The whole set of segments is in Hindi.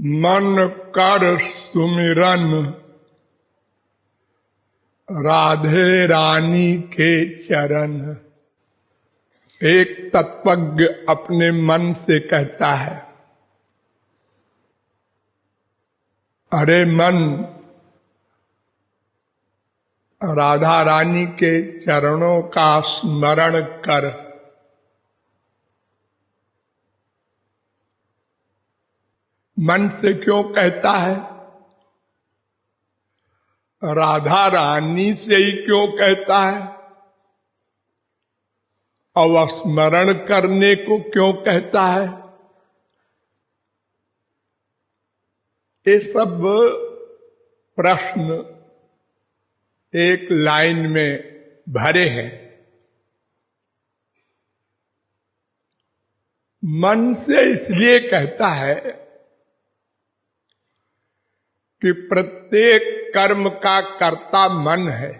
मन कर सुमिरन राधे रानी के चरण। एक तत्वज्ञ अपने मन से कहता है, अरे मन, राधा रानी के चरणों का स्मरण कर। मन से क्यों कहता है? राधा रानी से ही क्यों कहता है? और स्मरण करने को क्यों कहता है? ये सब प्रश्न एक लाइन में भरे हैं। मन से इसलिए कहता है कि प्रत्येक कर्म का कर्ता मन है।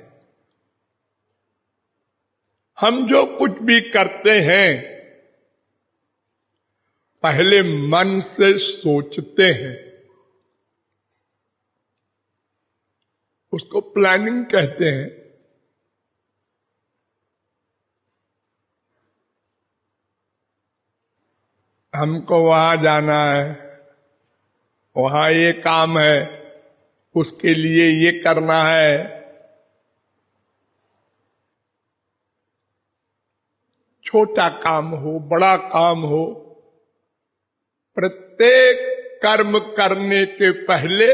हम जो कुछ भी करते हैं पहले मन से सोचते हैं, उसको प्लानिंग कहते हैं। हमको वहां जाना है, वहां ये काम है, उसके लिए ये करना है। छोटा काम हो, बड़ा काम हो, प्रत्येक कर्म करने के पहले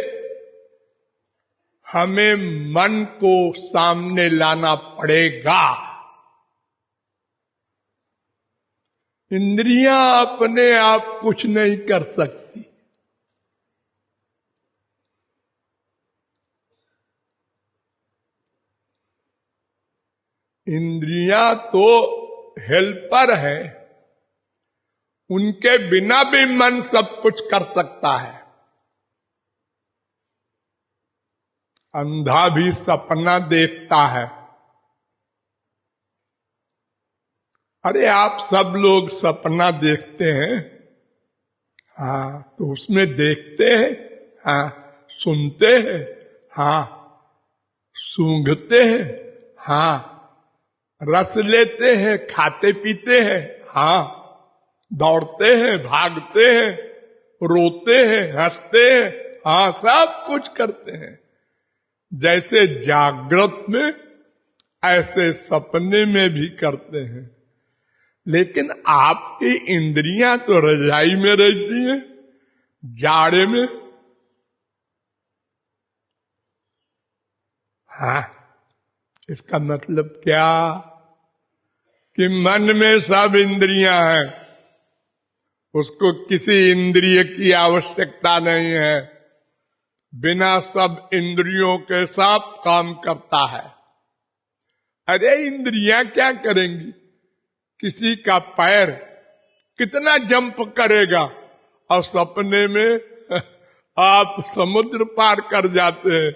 हमें मन को सामने लाना पड़ेगा। इंद्रियां अपने आप कुछ नहीं कर सकती। इंद्रियां तो हेल्पर है, उनके बिना भी मन सब कुछ कर सकता है। अंधा भी सपना देखता है। अरे आप सब लोग सपना देखते हैं, हाँ, तो उसमें देखते हैं, हाँ, सुनते हैं, हाँ, सूंघते हैं, हाँ, रस लेते हैं, खाते पीते हैं, हाँ, दौड़ते हैं, भागते हैं, रोते हैं, हंसते हैं, हाँ, सब कुछ करते हैं। जैसे जागृत में ऐसे सपने में भी करते हैं। लेकिन आपकी इंद्रियां तो रजाई में रहती हैं, जाड़े में। हाँ, इसका मतलब क्या? कि मन में सब इंद्रियां हैं, उसको किसी इंद्रिय की आवश्यकता नहीं है, बिना सब इंद्रियों के सब काम करता है। अरे इंद्रियां क्या करेंगी? किसी का पैर कितना जंप करेगा और सपने में आप समुद्र पार कर जाते हैं।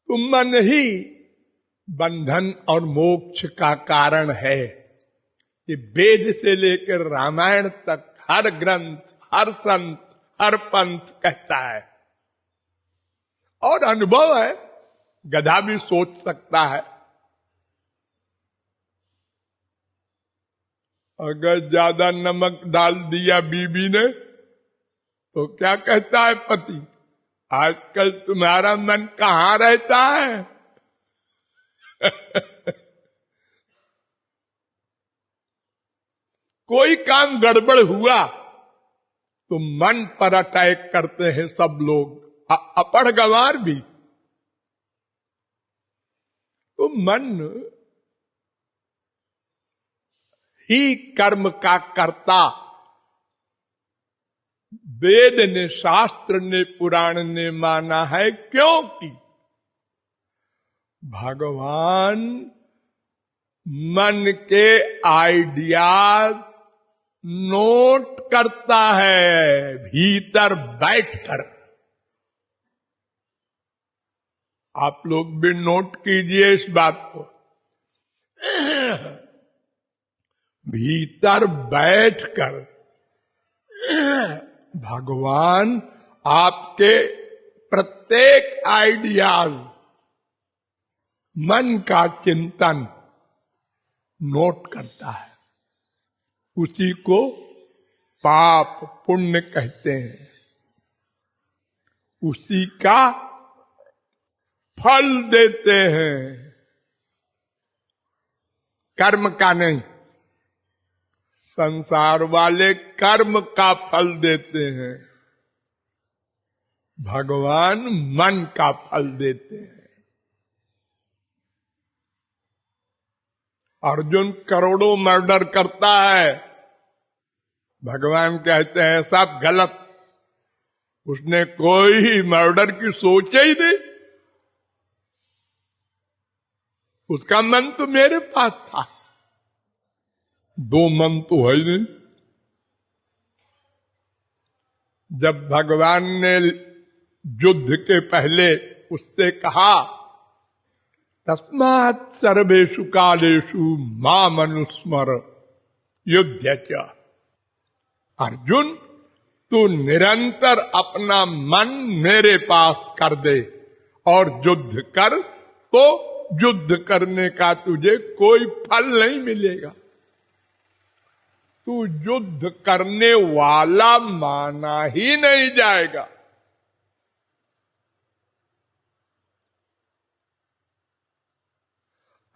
तो मन ही बंधन और मोक्ष का कारण है। ये वेद से लेकर रामायण तक हर ग्रंथ, हर संत, हर पंथ कहता है। और अनुभव है, गधा भी सोच सकता है। अगर ज्यादा नमक डाल दिया बीबी ने तो क्या कहता है पति? आजकल तुम्हारा मन कहाँ रहता है? कोई काम गड़बड़ हुआ तो मन पर अटैक करते हैं सब लोग, अपढ़ गंवार भी। तो मन ही कर्म का कर्ता। वेद ने, शास्त्र ने, पुराण ने माना है, क्योंकि भगवान मन के आइडियाज नोट करता है भीतर बैठकर। आप लोग भी नोट कीजिए इस बात को। भीतर बैठकर भगवान आपके प्रत्येक आइडियाज, मन का चिंतन नोट करता है। उसी को पाप पुण्य कहते हैं। उसी का फल देते हैं, कर्म का नहीं। संसार वाले कर्म का फल देते हैं, भगवान मन का फल देते हैं। अर्जुन करोड़ों मर्डर करता है, भगवान कहते हैं सब गलत, उसने कोई मर्डर की सोच ही नहीं, उसका मन तो मेरे पास था। दो मन तो है ही नहीं। जब भगवान ने युद्ध के पहले उससे कहा तस्मात् सर्वेषु कालेषु माम अनुस्मर युध्यच, अर्जुन तू निरंतर अपना मन मेरे पास कर दे और युद्ध कर, तो युद्ध करने का तुझे कोई फल नहीं मिलेगा। तू युद्ध करने वाला माना ही नहीं जाएगा।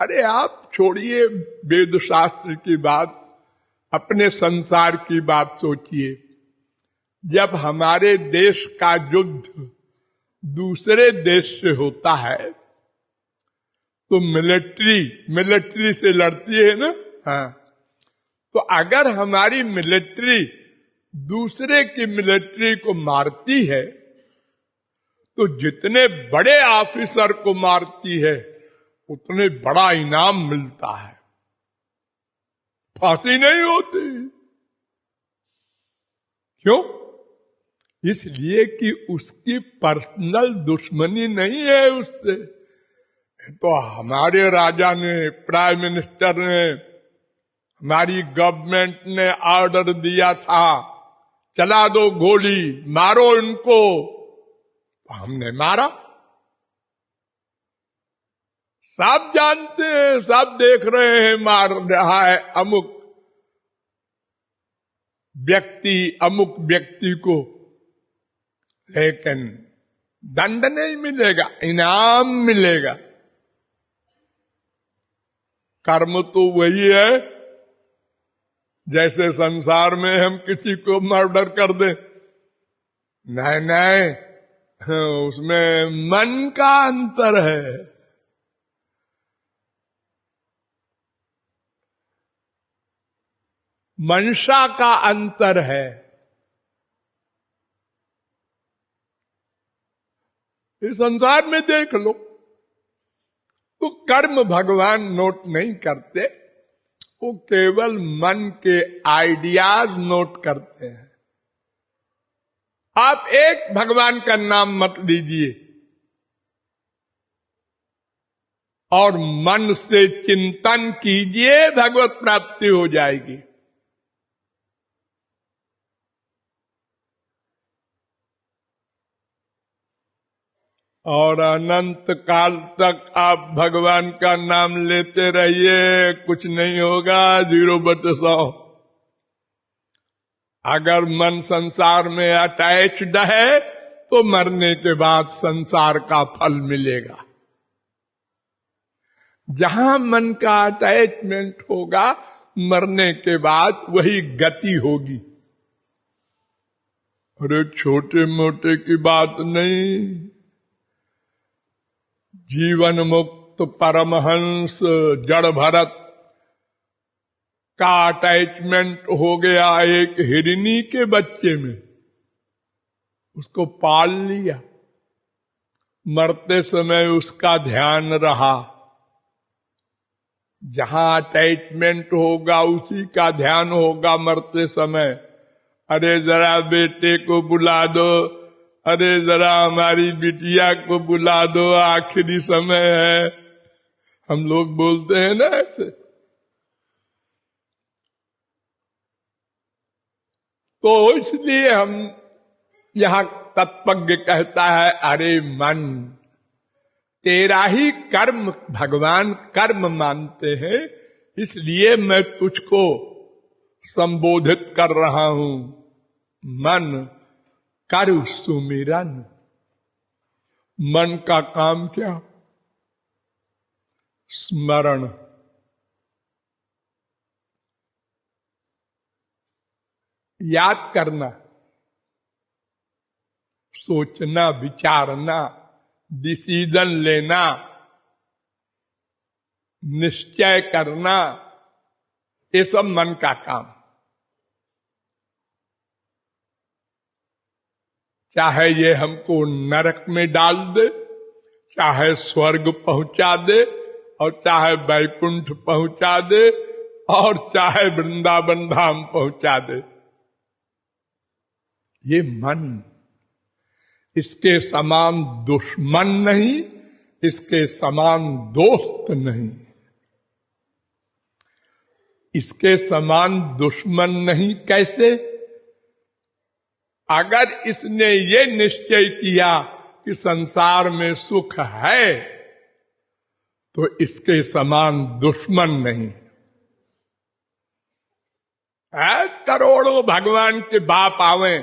अरे आप छोड़िए वेद शास्त्र की बात, अपने संसार की बात सोचिए। जब हमारे देश का युद्ध दूसरे देश से होता है तो मिलिट्री से लड़ती है ना। हाँ, तो अगर हमारी मिलिट्री दूसरे की मिलिट्री को मारती है तो जितने बड़े ऑफिसर को मारती है उतने बड़ा इनाम मिलता है, फांसी नहीं होती। क्यों? इसलिए कि उसकी पर्सनल दुश्मनी नहीं है उससे। तो हमारे राजा ने, प्राइम मिनिस्टर ने, हमारी गवर्नमेंट ने ऑर्डर दिया था चला दो गोली, मारो इनको, तो हमने मारा। सब जानते हैं, सब देख रहे हैं मार रहा है अमुक व्यक्ति को, लेकिन दंड नहीं मिलेगा, इनाम मिलेगा। कर्म तो वही है जैसे संसार में हम किसी को मर्डर कर दें, नहीं, उसमें मन का अंतर है। मंशा का अंतर है। इस संसार में देख लो तो कर्म भगवान नोट नहीं करते, वो केवल मन के आइडियाज नोट करते हैं। आप एक भगवान का नाम मत लीजिए और मन से चिंतन कीजिए, भगवत प्राप्ति हो जाएगी। और अनंत काल तक आप भगवान का नाम लेते रहिए, कुछ नहीं होगा, 0/100। अगर मन संसार में अटैच्ड है तो मरने के बाद संसार का फल मिलेगा। जहां मन का अटैचमेंट होगा, मरने के बाद वही गति होगी। अरे छोटे मोटे की बात नहीं, जीवन मुक्त परमहंस जड़ भरत का अटैचमेंट हो गया एक हिरनी के बच्चे में, उसको पाल लिया, मरते समय उसका ध्यान रहा। जहां अटैचमेंट होगा उसी का ध्यान होगा मरते समय। अरे जरा बेटे को बुला दो, अरे जरा हमारी बिटिया को बुला दो, आखिरी समय है, हम लोग बोलते हैं ना ऐसे। तो इसलिए हम यहां तत्वज्ञ कहता है, अरे मन, तेरा ही कर्म भगवान कर्म मानते हैं, इसलिए मैं तुझको संबोधित कर रहा हूं। मन कर सुमिरन। मन का काम क्या? स्मरण। याद करना, सोचना, विचारना, डिसीजन लेना, निश्चय करना, ये सब मन का काम। चाहे ये हमको नरक में डाल दे, चाहे स्वर्ग पहुंचा दे, और चाहे वैकुंठ पहुंचा दे, और चाहे वृंदावन धाम पहुंचा दे, ये मन, इसके समान दुश्मन नहीं, इसके समान दोस्त नहीं। इसके समान दुश्मन नहीं कैसे? अगर इसने ये निश्चय किया कि संसार में सुख है, तो इसके समान दुश्मन नहीं है। करोड़ों भगवान के बाप आवे,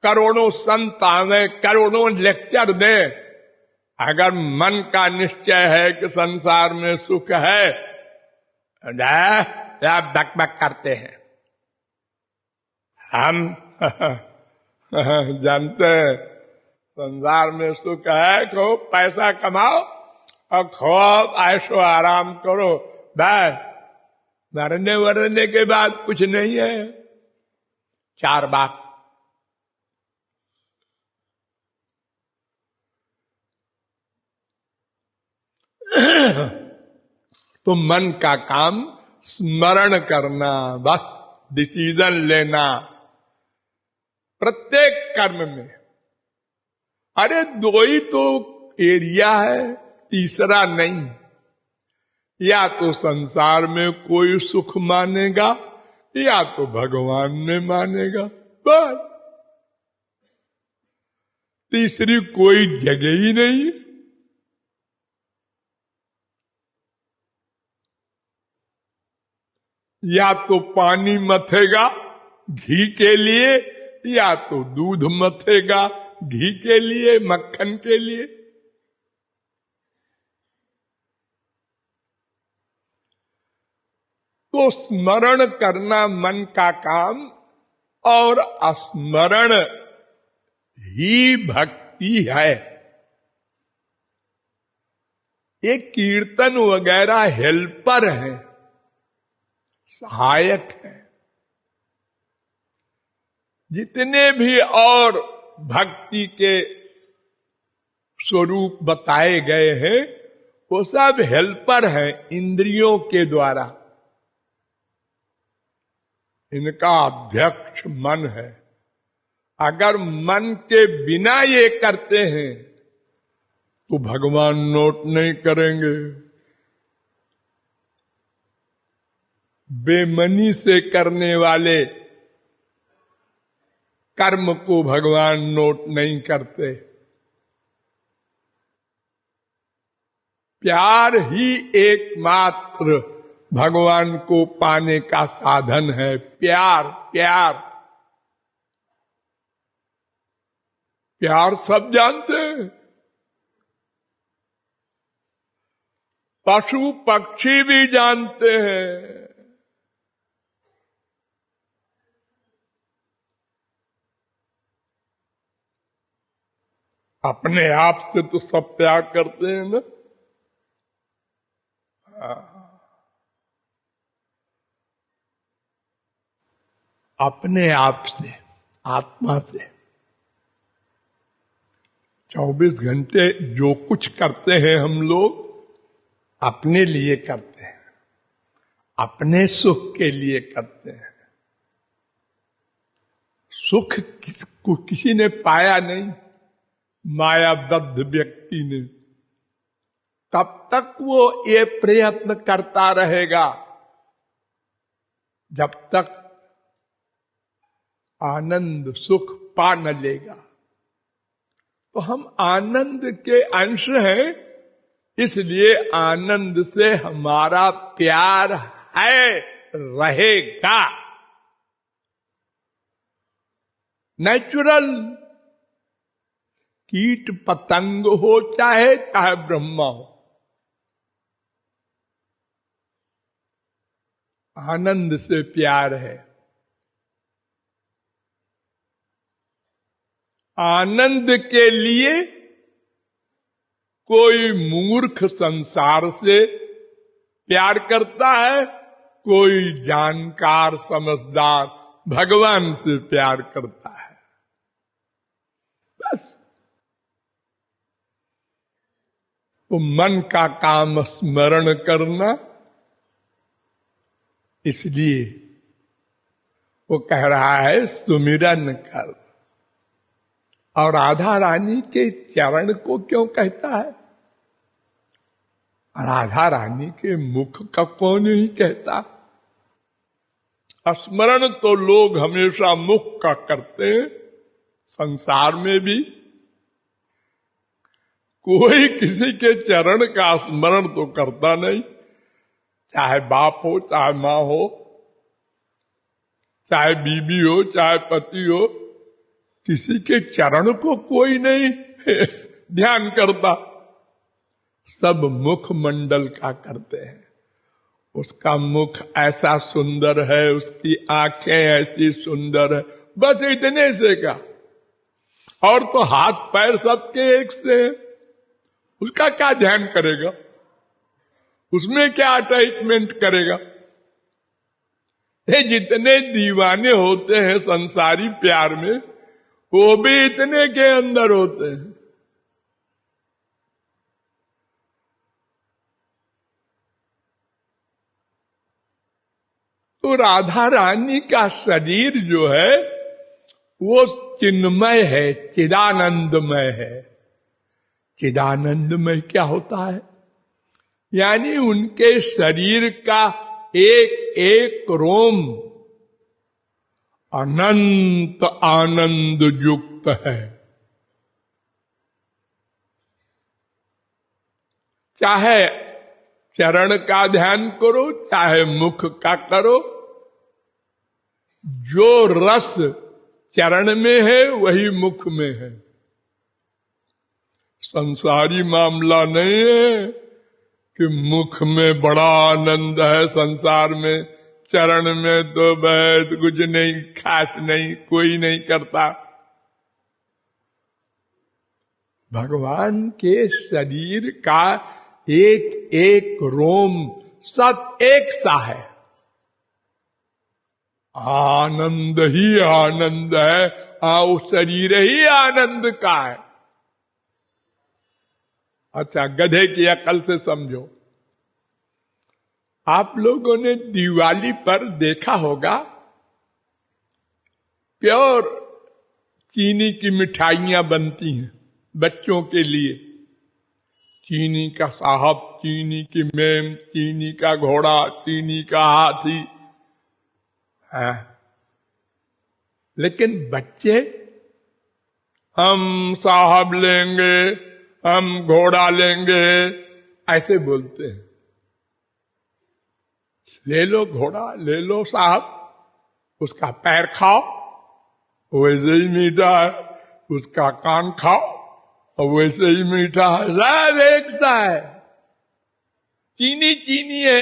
करोड़ों संत आवे, करोड़ों लेक्चर दे, अगर मन का निश्चय है कि संसार में सुख है, आप बकबक करते हैं। हम जानते हैं संसार में सुख है, खूब पैसा कमाओ और खूब ऐशो आराम करो, बस मरने वरने के बाद कुछ नहीं है। 4 बात। तो मन का काम स्मरण करना, बस डिसीजन लेना प्रत्येक कर्म में। अरे 2 ही तो एरिया है, तीसरा नहीं। या तो संसार में कोई सुख मानेगा, या तो भगवान में मानेगा, बस तीसरी कोई जगह ही नहीं। या तो पानी मथेगा घी के लिए, या तो दूध मथेगा घी के लिए, मक्खन के लिए। तो स्मरण करना मन का काम, और स्मरण ही भक्ति है। ये कीर्तन वगैरह हेल्पर है, सहायक है। जितने भी और भक्ति के स्वरूप बताए गए हैं, वो सब हेल्पर है, इंद्रियों के द्वारा। इनका अध्यक्ष मन है। अगर मन के बिना ये करते हैं तो भगवान नोट नहीं करेंगे। बेमनी से करने वाले कर्म को भगवान नोट नहीं करते। प्यार ही एकमात्र भगवान को पाने का साधन है। प्यार, प्यार, प्यार सब जानते हैं। पशु पक्षी भी जानते हैं। अपने आप से तो सब प्यार करते हैं ना। अपने आप से, आत्मा से 24 घंटे जो कुछ करते हैं हम लोग अपने लिए करते हैं, अपने सुख के लिए करते हैं। सुख किसको किसी ने पाया नहीं, मायाबद्ध व्यक्ति ने। तब तक वो ये प्रयत्न करता रहेगा जब तक आनंद सुख पा न लेगा। तो हम आनंद के अंश हैं, इसलिए आनंद से हमारा प्यार है, रहेगा, नेचुरल। कीट पतंग हो चाहे ब्रह्मा हो, आनंद से प्यार है। आनंद के लिए कोई मूर्ख संसार से प्यार करता है, कोई जानकार समझदार भगवान से प्यार करता है। बस। तो मन का काम स्मरण करना, इसलिए वो कह रहा है सुमिरन कर। और राधा रानी के चरण को क्यों कहता है? राधा रानी के मुख का कौन नहीं कहता? स्मरण तो लोग हमेशा मुख का करते हैं, संसार में भी कोई किसी के चरण का स्मरण तो करता नहीं, चाहे बाप हो, चाहे माँ हो, चाहे बीबी हो, चाहे पति हो, किसी के चरण को कोई नहीं ध्यान करता। सब मुख मंडल का करते हैं। उसका मुख ऐसा सुंदर है, उसकी आंखें ऐसी सुंदर है, बस इतने से का। और तो हाथ पैर सबके एक से हैं, उसका क्या ध्यान करेगा? उसमें क्या अटैचमेंट करेगा? ये जितने दीवाने होते हैं संसारी प्यार में, वो भी इतने के अंदर होते हैं। तो राधा रानी का शरीर जो है वो चिन्मय है, चिदानंदमय है। चिदानंदमय क्या होता है? यानी उनके शरीर का एक एक रोम अनंत आनंद युक्त है। चाहे चरण का ध्यान करो, चाहे मुख का करो, जो रस चरण में है वही मुख में है। संसारी मामला नहीं है कि मुख में बड़ा आनंद है संसार में, चरण में तो बहुत कुछ नहीं, खास नहीं, कोई नहीं करता। भगवान के शरीर का एक एक रोम सब एक सा है, आनंद ही आनंद है। वो शरीर ही आनंद का है। अच्छा, गधे की अकल से समझो। आप लोगों ने दिवाली पर देखा होगा प्योर चीनी की मिठाइयां बनती हैं बच्चों के लिए। चीनी का साहब, चीनी की मेम, चीनी का घोड़ा, चीनी का हाथी है। लेकिन बच्चे हम साहब लेंगे, हम घोड़ा लेंगे, ऐसे बोलते हैं। ले लो घोड़ा, ले लो साहब, उसका पैर खाओ, वैसे ही मीठा है। उसका कान खाओ और वैसे ही मीठा है। सब एक सा है, चीनी चीनी है।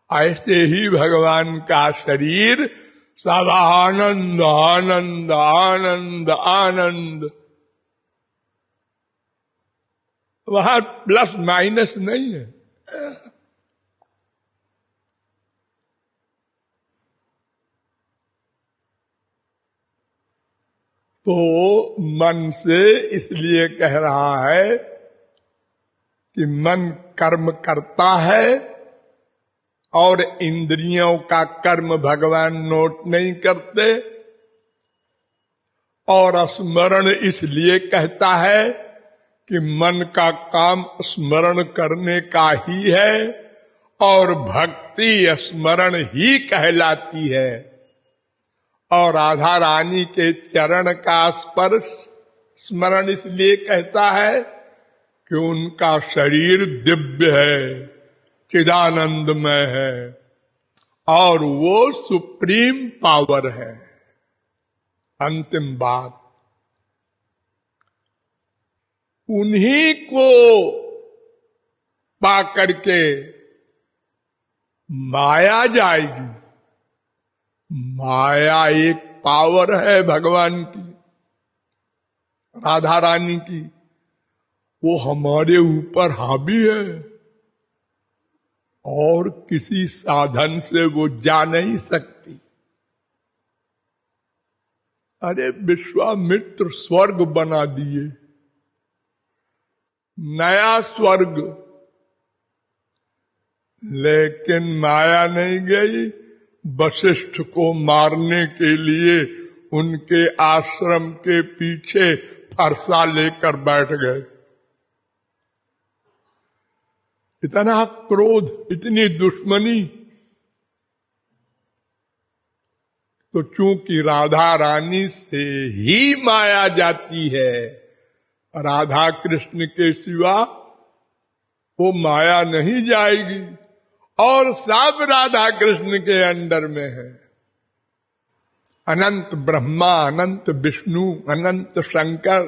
ऐसे ही भगवान का शरीर सब आनंद आनंद आनंद आनंद, वहां प्लस माइनस नहीं है। तो मन से इसलिए कह रहा है कि मन कर्म करता है और इंद्रियों का कर्म भगवान नोट नहीं करते। और स्मरण इसलिए कहता है कि मन का काम स्मरण करने का ही है और भक्ति स्मरण ही कहलाती है। और राधा रानी के चरण का स्पर्श स्मरण इसलिए कहता है कि उनका शरीर दिव्य है, चिदानंदमय है और वो सुप्रीम पावर है। अंतिम बात, उन्हीं को पा करके माया जाएगी। माया एक पावर है भगवान की, राधा रानी की, वो हमारे ऊपर हावी है और किसी साधन से वो जा नहीं सकती। अरे विश्वामित्र स्वर्ग बना दिए, नया स्वर्ग, लेकिन माया नहीं गई। वशिष्ठ को मारने के लिए उनके आश्रम के पीछे फरसा लेकर बैठ गए। इतना क्रोध, इतनी दुश्मनी। तो चूंकि राधा रानी से ही माया जाती है, राधा कृष्ण के सिवा वो माया नहीं जाएगी और सब राधा कृष्ण के अंडर में है। अनंत ब्रह्मा, अनंत विष्णु, अनंत शंकर,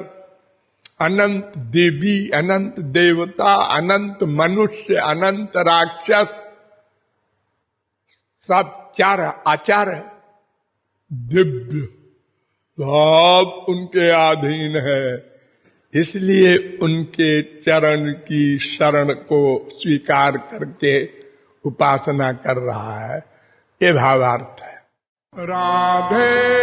अनंत देवी, अनंत देवता, अनंत मनुष्य, अनंत राक्षस, सब चार आचार दिव्य, सब उनके अधीन है। इसलिए उनके चरण की शरण को स्वीकार करके उपासना कर रहा है। ये भावार्थ है। राधे